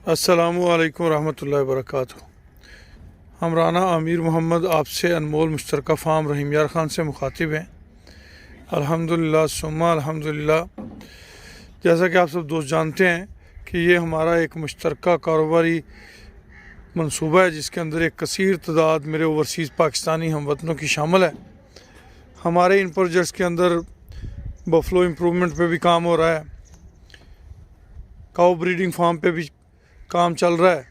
अस्सलामुअलैकुम रहमतुल्लाहि वबरकातुहू। हमराना अमीर मोहम्मद आपसे अनमोल मुश्तरका फार्म रहीम यार ख़ान से मुखातिब हैं। अल्हम्दुलिल्लाह सुम्मा अल्हम्दुलिल्लाह। जैसा कि आप सब दोस्त जानते हैं कि ये हमारा एक मुश्तरका कारोबारी मंसूबा है जिसके अंदर एक कसीर तादाद मेरे ओवरसीज़ पाकिस्तानी हमवतनों की शामिल है। हमारे इन प्रोजेक्ट्स के अंदर बफलो इम्प्रूवमेंट पे भी काम हो रहा है, काऊ ब्रीडिंग फार्म पे भी काम चल रहा है।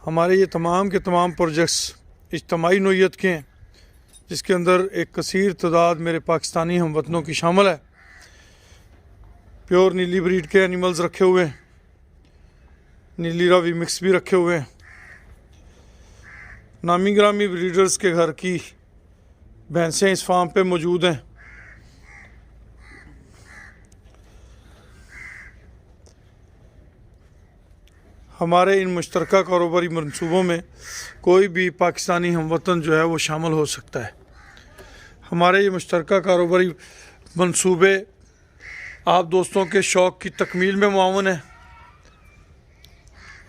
हमारे ये तमाम के तमाम प्रोजेक्ट्स इज्तमाई नोयत के हैं जिसके अंदर एक कसीर तादाद मेरे पाकिस्तानी हमवतनों की शामिल है। प्योर नीली ब्रीड के एनिमल्स रखे हुए हैं, नीली रावी मिक्स भी रखे हुए हैं। नामी ग्रामी ब्रीडर्स के घर की भैंसें इस फार्म पे मौजूद हैं। हमारे इन मुश्तरका कारोबारी मंसूबों में कोई भी पाकिस्तानी हमवतन जो है वो शामिल हो सकता है। हमारे ये मुश्तरका कारोबारी मंसूबे आप दोस्तों के शौक़ की तकमील में मुआवन है।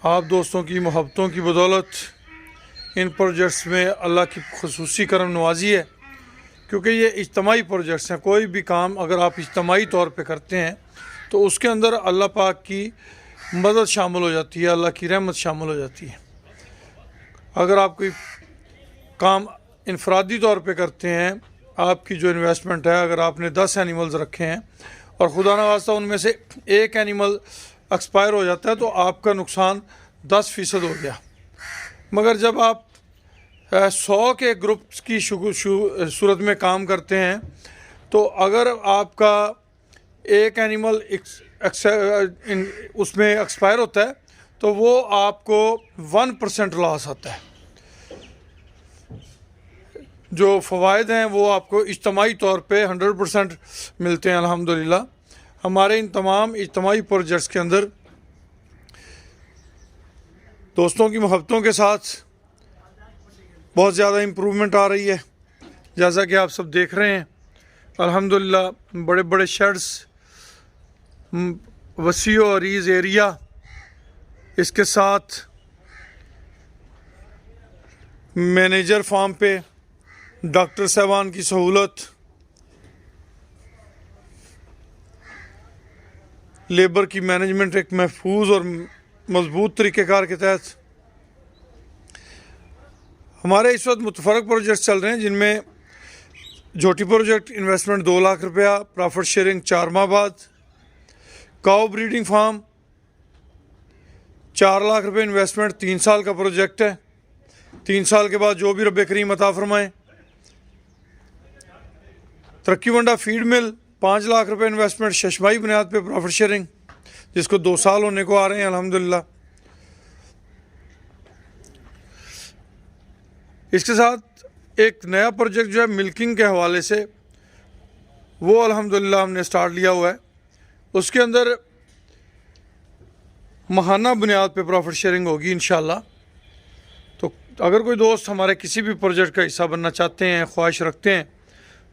आप दोस्तों की मोहब्बतों की बदौलत इन प्रोजेक्ट्स में अल्लाह की खुसूसी करम नवाजी है, क्योंकि ये इज्तमाई प्रोजेक्ट्स हैं। कोई भी काम अगर आप इज्तमाई तौर पे करते हैं तो उसके अंदर अल्लाह पाक की मदद शामिल हो जाती है, अल्लाह की रहमत शामिल हो जाती है। अगर आप कोई काम इनफरादी तौर पे करते हैं, आपकी जो इन्वेस्टमेंट है, अगर आपने 10 एनिमल्स रखे हैं और खुदा न वास्ता उनमें से एक एनिमल एक्सपायर हो जाता है तो आपका नुकसान 10% हो गया। मगर जब आप 100 के ग्रुप्स की सूरत में काम करते हैं तो अगर आपका एक एनिमल उसमें एक्सपायर होता है तो वो आपको 1% लॉस आता है। जो फ़वाइद हैं वो आपको इज्तमाई तौर पे 100% मिलते हैं अल्हम्दुलिल्लाह। हमारे इन तमाम इज्तमाई प्रोजेक्ट्स के अंदर दोस्तों की मोहब्बतों के साथ बहुत ज़्यादा इम्प्रूवमेंट आ रही है। जैसा कि आप सब देख रहे हैं अल्हम्दुलिल्लाह, बड़े बड़े शेड्स, वसी और अरीज़ एरिया, इसके साथ मैनेजर फार्म पे डॉक्टर साहबान की सहूलत, लेबर की मैनेजमेंट एक महफूज और मजबूत तरीक़ेकार के तहत हमारे इस वक्त मुतफरक प्रोजेक्ट्स चल रहे हैं, जिनमें झोटी प्रोजेक्ट इन्वेस्टमेंट 2 लाख रुपया, प्रॉफिट शेयरिंग 4 माह बाद, काऊ ब्रीडिंग फार्म 4 लाख रुपये इन्वेस्टमेंट 3 साल का प्रोजेक्ट है। 3 साल के बाद जो भी रब करीम अता फरमाए। तरक्की वंडा फीड मिल 5 लाख रुपये इन्वेस्टमेंट शशमाही बुनियाद पे प्रॉफिट शेयरिंग, जिसको 2 साल होने को आ रहे हैं अल्हम्दुलिल्लाह। इसके साथ एक नया प्रोजेक्ट जो है मिल्किंग के हवाले से, वो अल्हम्दुलिल्लाह हमने स्टार्ट लिया हुआ है। उसके अंदर माहाना बुनियाद पे प्रॉफिट शेयरिंग होगी इंशाल्लाह। तो अगर कोई दोस्त हमारे किसी भी प्रोजेक्ट का हिस्सा बनना चाहते हैं, ख्वाहिश रखते हैं,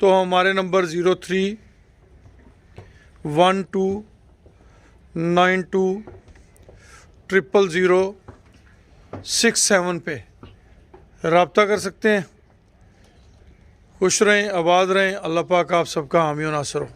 तो हमारे नंबर 031292000067 पे रब्ता कर सकते हैं। खुश रहें, आबाद रहें। अल्लाह पाक आप सबका हामी और नासर हो।